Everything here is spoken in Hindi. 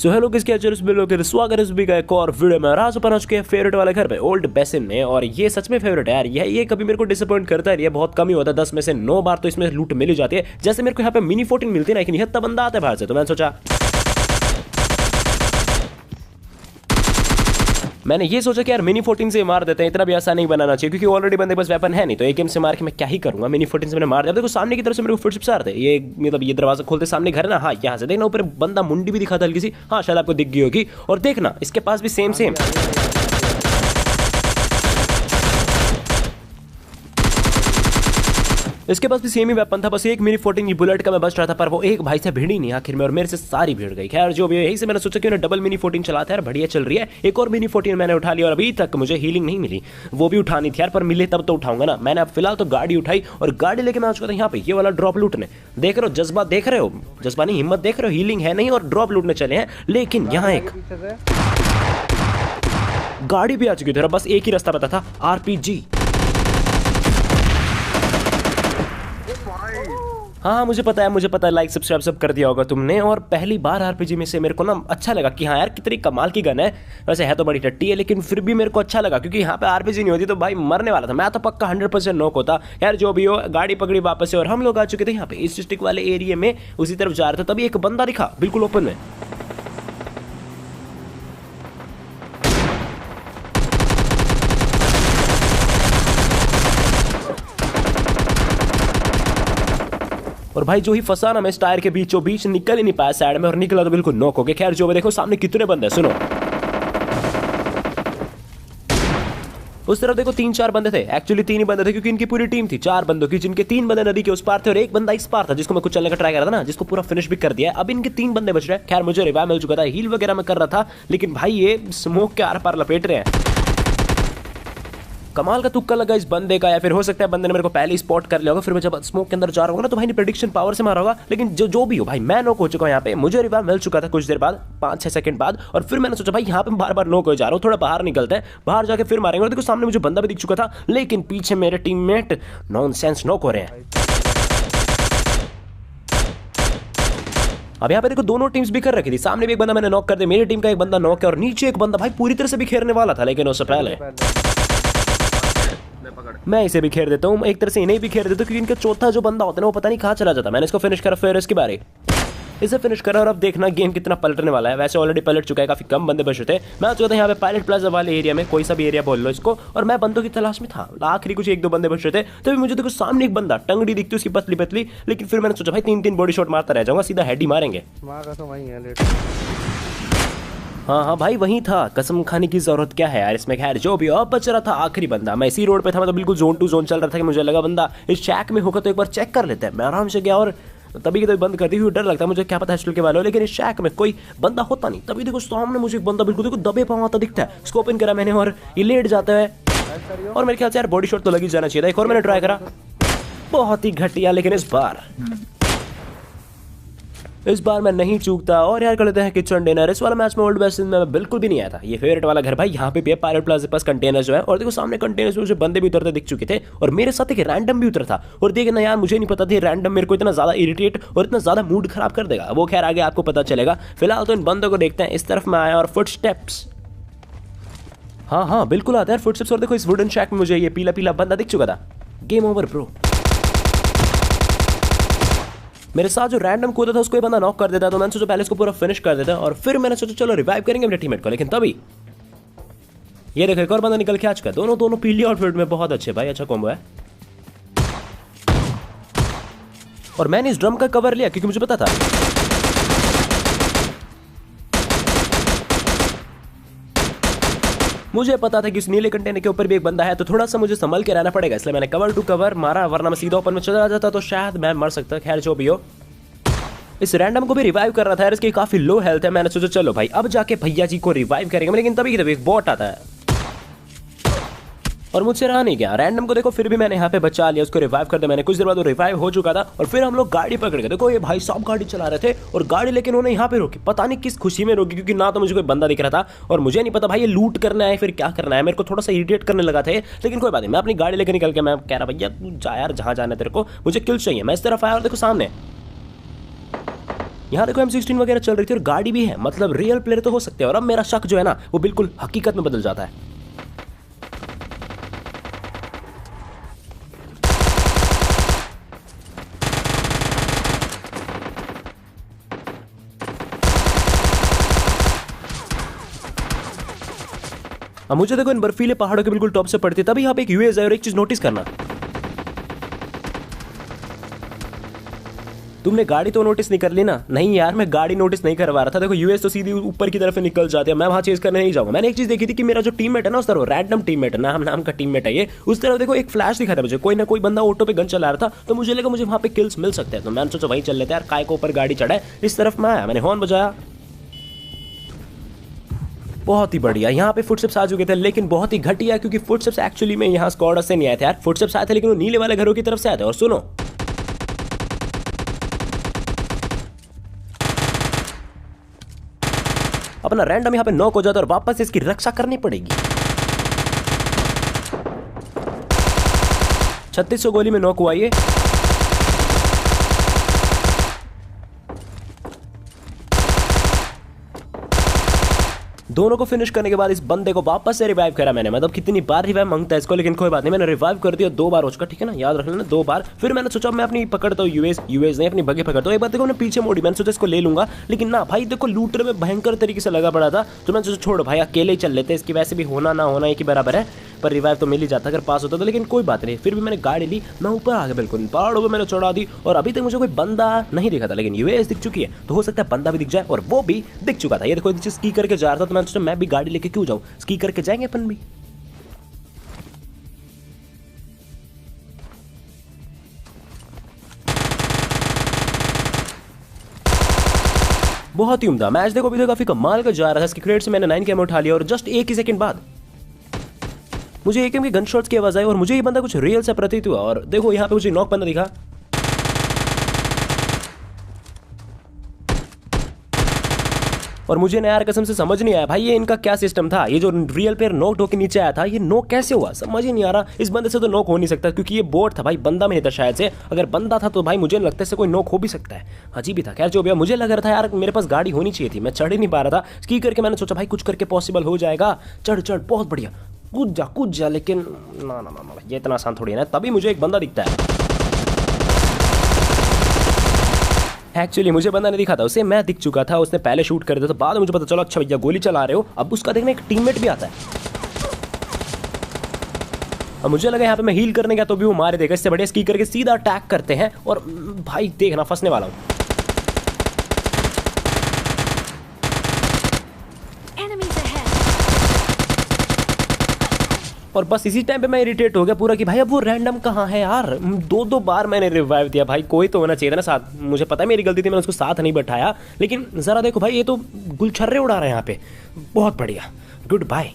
सो हेलो किसके स्वागत है सभी का एक और वीडियो में। आज अपन आ चुके हैं फेवरेट वाले घर पे ओल्ड बेसिन में, और ये सच में फेवरेट है यार। ये कभी मेरे को डिसअपॉइंट करता है, ये बहुत कम ही होता है, 10 में से 9 बार तो इसमें लूट मिल ही जाती है। जैसे मेरे को यहाँ पे मिनी 14 मिलती है ना, लेकिन इतना बंदा आता है बाहर से, तो मैंने सोचा कि यार मिनी 14 से मार देते हैं, इतना भी आसान नहीं बनाना चाहिए, क्योंकि ऑलरेडी बंदे पास वेपन है नहीं, तो एक गेम से मार के मैं क्या ही करूंगा। मिनी 14 से मैंने मार दिया। देखो सामने की तरफ से मेरे को फुटस्टेप्स आ रहे थे, ये मतलब ये दरवाजा खोलते सामने घर है ना, हाँ यहाँ से देखना, ऊपर बंदा मुंडी भी दिखा था हल्की सी, हाँ शायद आपको दिख गई होगी। और देखना इसके पास भी सेम इसके पास भी सेम ही वेपन था, बस एक मिनी 14 की बुलेट का मैं बच रहा था, पर वो एक भाई से भिड़ ही नहीं आखिर में, और मेरे से सारी भिड़ गई। खैर जो भी है, यही से मैंने सोचा कि डबल मिनी 14 चलाता है यार, बढ़िया चल रही है। एक और मिनी 14 मैंने उठा लिया, और अभी तक मुझे हीलिंग नहीं मिली, वो भी उठानी थी यार, पर मिले तब तो उठाऊंगा ना। मैंने अब फिलहाल तो गाड़ी उठाई, और गाड़ी लेके मैं आ चुका था यहाँ पे ये वाला ड्रॉप लूटने। देख रहे हो जज्बा, देख रहे हो जज्बा नहीं हिम्मत, देख रहे हो हीलिंग है नहीं, और ड्रॉप लूटने चले हैं। लेकिन यहाँ एक गाड़ी भी आ चुकी थी, बस एक ही रास्ता पता था, RPG। हाँ मुझे पता है, लाइक सब्सक्राइब सब कर दिया होगा तुमने। और पहली बार RPG में से मेरे को ना अच्छा लगा कि हाँ यार कितनी कमाल की गन है। वैसे है तो बड़ी टट्टी है, लेकिन फिर भी मेरे को अच्छा लगा, क्योंकि यहाँ पे RPG नहीं होती तो भाई मरने वाला था मैं तो, पक्का 100% नॉक होता। यार जो भी हो, गाड़ी पकड़ी वापस से, और हम लोग आ चुके थे यहाँ पे ईस्ट डिस्ट्रिक्ट वाले एरिया में, उसी तरफ जा रहे थे, तभी एक बंदा दिखा बिल्कुल ओपन में। और भाई जो ही फंसा ना मैं इस टायर के बीचों बीच, निकल ही नहीं पाया साइड में, और निकला तो बिल्कुल नॉक हो गया। खैर जो भी, देखो सामने कितने बंदे हैं, सुनो उस तरफ देखो 3-4 बंदे थे, एक्चुअली 3 ही बंदे थे, क्योंकि इनकी पूरी टीम थी 4 बंदों की, जिनके 3 बंदे नदी के उस पार थे और एक बंदा इस पार था, जिसको मैं कुछ चलने का ट्राई कर रहा था ना, जिसको पूरा फिनिश भी कर दिया है। अब इनके 3 बंदे बच रहे हैं। खैर मुझे रिवाइव मिल चुका था, हील वगैरह मैं कर रहा था, लेकिन भाई ये स्मोक के आर पार लपेट रहे हैं। कमाल का तुक्का लगा इस बंदे का, या फिर हो सकता है बंदे ने मेरे को पहले ही स्पॉट कर लिया होगा, फिर मैं जब स्मोक के अंदर जा रहा हूँ ना, तो भाई ने प्रेडिक्शन पावर से मारा होगा। लेकिन जो भी हो भाई, मैं नॉक हो चुका हूँ यहाँ पे। मुझे रिवाइव मिल चुका था कुछ देर बाद, 5-6 सेकंड बाद, और फिर मैंने सोचा भाई यहाँ पे बार बार नॉक हो जा रहा हूँ, थोड़ा बाहर निकलते हैं, बाहर जाके फिर मारेंगे। और देखो सामने मुझे बंदा भी दिख चुका था, लेकिन पीछे मेरे टीममेट नॉनसेंस नॉक हो रहे हैं। अब यहाँ पे देखो दोनों टीम्स भी कर रखी थी, सामने भी एक बंदा मैंने नॉक कर दिया, मेरी टीम का एक बंदा नॉक है, और नीचे एक बंदा भाई पूरी तरह से भी खेलने वाला था, लेकिन उससे पहले मैं इसे भी खेर देता हूँ, एक तरह से इन्हें भी खेर देता हूँ, क्योंकि इनका चौथा जो बंदा होता है ना, वो पता नहीं कहाँ चला जाता। मैंने इसको फिनिश करा, फिर इसकी बारी, इसे फिनिश करा, और अब देखना गेम कितना पलटने वाला है। वैसे ऑलरेडी पलट चुका है, काफी कम बंदे बचे थे। मैं आ चुका था यहाँ पे पायलट प्लाजा वाले एरिया में, कोई सा भी एरिया बोल लो इसको, और मैं बंदों की तलाश में था। आखिरी कुछ 1-2 बंदे बच रहे थे, तभी मुझे देखो सामने एक बंदा, टंगड़ी दिखती उसकी पतली पतली, लेकिन फिर मैंने सोचा भाई 3-3 बॉडी शॉट मारता रह जाऊंगा, सीधा हेड ही मारेंगे। हाँ भाई वही था, कसम खाने की जरूरत क्या है यार इसमें। खैर जो भी हो, बच रहा था आखिरी बंदा। मैं इसी रोड पे था, मैं तो बिल्कुल जोन टू जोन चल रहा था, कि मुझे लगा बंदा इस शैक में होगा तो एक बार चेक कर लेते हैं। मैं आराम से गया, और तभी की तो बंद करती हुई डर लगता है, मुझे क्या पता हॉस्टल के वाले हो, लेकिन इस शैक में कोई बंदा होता नहीं। तभी देखो सामने मुझे एक बंदा बिल्कुल देखो दबे पाँव आता दिखता है, इसको ओपन करा मैंने, और ये लेट जाता है, और मेरे ख्याल से यार बॉडी शॉट तो लगी जाना चाहिए था। एक और मैंने ट्राई करा, बहुत ही घटिया, लेकिन इस बार मैं नहीं चूकता। और यार कर लेते हैं किचन डिनर। इस वाला मैच में ओल्ड बेसिन में बिल्कुल भी नहीं आया था, ये फेवरेट वाला घर भाई यहाँ पे भी है, पायलट प्लाजा के पास कंटेनर जो है, और देखो सामने कंटेनर में मुझे बंदे भी उतरते दिख चुके थे, और मेरे साथ एक रैंडम भी उतरा था। और देखना यार मुझे नहीं पता था रैंडम मेरे को इतना ज्यादा इरिटेट और इतना ज्यादा मूड खराब कर देगा, वो खैर आगे आपको पता चलेगा। फिलहाल तो इन बंदों को देखते हैं। इस तरफ में आया, और फुटस्टेप्स, हाँ बिल्कुल आता है फुटस्टेप्स। और देखो इस वुडन शैक में मुझे ये पीला पीला बंदा दिख चुका था। Game over bro. मेरे साथ जो रैंडम कूदा था उसको ये बंदा नॉक कर देता, तो मैंने सोचा पहले इसको पूरा फिनिश कर देता, और फिर मैंने सोचा चलो रिवाइव करेंगे अपने टीममेट को। लेकिन तभी ये देखो एक और बंदा निकल के आ चुका है। दोनों पीली आउटफिट में, बहुत अच्छे भाई, अच्छा कॉम्बो है। और मैंने इस ड्रम का कवर लिया क्योंकि मुझे पता था कि इस नीले कंटेनर के ऊपर भी एक बंदा है, तो थोड़ा सा मुझे संभल के रहना पड़ेगा, इसलिए मैंने कवर टू कवर मारा, वरना मैं सीधा ओपन में चला जाता तो शायद मैं मर सकता। खैर जो भी हो, इस रैंडम को भी रिवाइव कर रहा था यार, इसकी काफी लो हेल्थ है। मैंने सोचा चलो भाई अब जाके भैया जी को रिवाइव करेंगे, लेकिन तभी एक बॉट आता है और मुझसे रहा नहीं गया। रैंडम को देखो फिर भी मैंने यहाँ पे बचा लिया, उसको रिवाइव कर दिया मैंने। कुछ देर बाद वो रिवाइव हो चुका था, और फिर हम लोग गाड़ी पकड़ गए। देखो ये भाई साहब गाड़ी चला रहे थे, और गाड़ी लेकिन उन्होंने यहाँ पे रोकी, पता नहीं किस खुशी में रोकी, क्योंकि ना तो मुझे कोई बंदा दिख रहा था, और मुझे नहीं पता भाई ये लूट करना है फिर क्या करना है। मेरे को थोड़ा सा इरिटेट करने लगा थे, लेकिन कोई बात नहीं। मैं अपनी गाड़ी लेकर निकल के मैं कह रहा भैया तू जा यार, जहाँ जाना है तेरे को, मुझे किल चाहिए। मैं इस तरफ आया, और देखो सामने यहाँ देखो M16 वगैरह चल रही थी और गाड़ी भी है, मतलब रियल प्लेयर तो हो सकते हैं। और अब मेरा शक जो है ना वो बिल्कुल हकीकत में बदल जाता है। अब मुझे देखो इन बर्फीले पहाड़ों के बिल्कुल टॉप से पड़ती, तभी यहाँ पे एक यूएस है। और एक चीज नोटिस करना, तुमने गाड़ी तो नोटिस नहीं कर ली ना? नहीं यार, मैं गाड़ी नोटिस नहीं करवा रहा था। देखो यूएस तो सीधी ऊपर की तरफ निकल जाते हैं, मैं वहां चेज करने नहीं जाऊंगा। मैंने एक चीज देखी थी कि मेरा जो टीममेट है ना, उस तरफ रैंडम टीममेट है, नाम का टीममेट है ये, उस तरफ देखो एक फ्लैश दिखा था मुझे, कोई ना कोई बंदा ऑटो पे गन चला रहा था। तो मुझे लगा मुझे वहां पे किल्स मिल सकते हैं, तो मैंने सोचा वहीं चल लेते हैं यार, काय को ऊपर गाड़ी चढ़ा है। इस तरफ मैं आया, मैंने हॉर्न बजाया, बहुत ही बढ़िया। यहाँ पे फुटस्टेप्स आ चुके थे, लेकिन बहुत ही घटिया, क्योंकि फुटस्टेप्स एक्चुअली में यहाँ स्क्वाड से नहीं आए थे यार। फुटस्टेप्स आए थे लेकिन वो नीले वाले घरों की तरफ से आए थे। और सुनो, अपना रैंडम यहाँ पे नॉक हो जाता है और वापस इसकी रक्षा करनी पड़ेगी। 3600 गोली में नॉक हुआ ये। दोनों को फिनिश करने के बाद इस बंदे को वापस से रिवाइव करा मैंने। मतलब कितनी बार रिवाइव मांगता है इसको, लेकिन कोई बात नहीं, मैंने रिवाइव कर दिया 2 बार हो चुका, ठीक है ना, याद रख लेना 2 बार। फिर मैंने सोचा मैं अपनी पकड़ता हूँ यूएस नहीं, अपनी बगे पकड़ता हूँ। एक बार देखो मैंने पीछे मोड़ी, मैंने सोचा इसको ले लूंगा, लेकिन ना भाई देखो लूटर में भयंकर तरीके से लगा पड़ा था। तो मैंने सोचा छोड़ भाई, अकेले ही चल लेते, इसकी वैसे भी होना ना होना एक ही बराबर है। पर रिवाइव तो मिल ही जाता अगर पास होता तो, लेकिन कोई बात नहीं। फिर भी मैंने गाड़ी ली, मैं ऊपर आ गया, बिल्कुल पहाड़ों पे मैंने चढ़ा दी। और अभी तक मुझे कोई बंदा नहीं दिखा था, लेकिन यूएस दिख चुकी है, तो हो सकता है बंदा भी दिख जाए। और वो भी दिख चुका था। ये देखो स्की करके जा रहा था, तो मैंने सोचा मैं भी गाड़ी लेके क्यों जाऊँ, स्की करके जाएंगे अपन भी। बहुत ही उम्दा मैच देखो, अभी तो काफी कमाल का जा रहा था। इसकी क्रेट से मैंने 9 कैम उठा लिया और जस्ट एक ही सेकंड बाद मुझे एकेएम के गन शॉट्स की आवाज आई और मुझे ये बंदा कुछ रियल सा प्रतीत हुआ। और देखो यहाँ पे मुझे नॉक बंदा दिखा, और मुझे ना यार कसम से समझ नहीं आया भाई ये इनका क्या सिस्टम था। ये जो रियल प्लेयर नॉक होकर नीचे आया था, ये नॉक कैसे हुआ समझ ही नहीं आ रहा। इस बंदे से तो नॉक हो नहीं सकता, क्योंकि ये बोट था भाई, बंदा में नहीं था शायद से। अगर बंदा था तो भाई मुझे नहीं लगता इससे कोई नॉक हो भी सकता है। अजीब ही था। खैर जो भी, मुझे लग रहा था यार मेरे पास गाड़ी होनी चाहिए थी, मैं चढ़ ही नहीं पा रहा था। स्की करके मैंने सोचा भाई कुछ करके पॉसिबल हो जाएगा, चढ़ बहुत बढ़िया, कूद जा, लेकिन ना ये इतना आसान थोड़ी है। तभी मुझे एक बंदा दिखता है। एक्चुअली मुझे बंदा नहीं दिखा था, उसे मैं दिख चुका था, उसने पहले शूट कर दिया था। बाद में मुझे पता चला अच्छा भैया गोली चला रहे हो। अब उसका देखना एक टीममेट भी आता है। अब मुझे लगा यहाँ पे मैं हील करने गया तो भी वो मारे देगा, इससे बढ़िया स्की करके सीधा अटैक करते हैं। और भाई देखना फंसने वाला हूँ। और बस इसी टाइम पे मैं इरिटेट हो गया पूरा कि भाई अब वो रैंडम कहाँ है यार। 2 बार मैंने रिवाइव दिया भाई, कोई तो होना चाहिए था ना साथ। मुझे पता है मेरी गलती थी, मैंने उसको साथ नहीं बैठाया। लेकिन जरा देखो भाई, ये तो गुलछर्रे उड़ा रहे हैं यहाँ पे। बहुत बढ़िया, गुड बाय।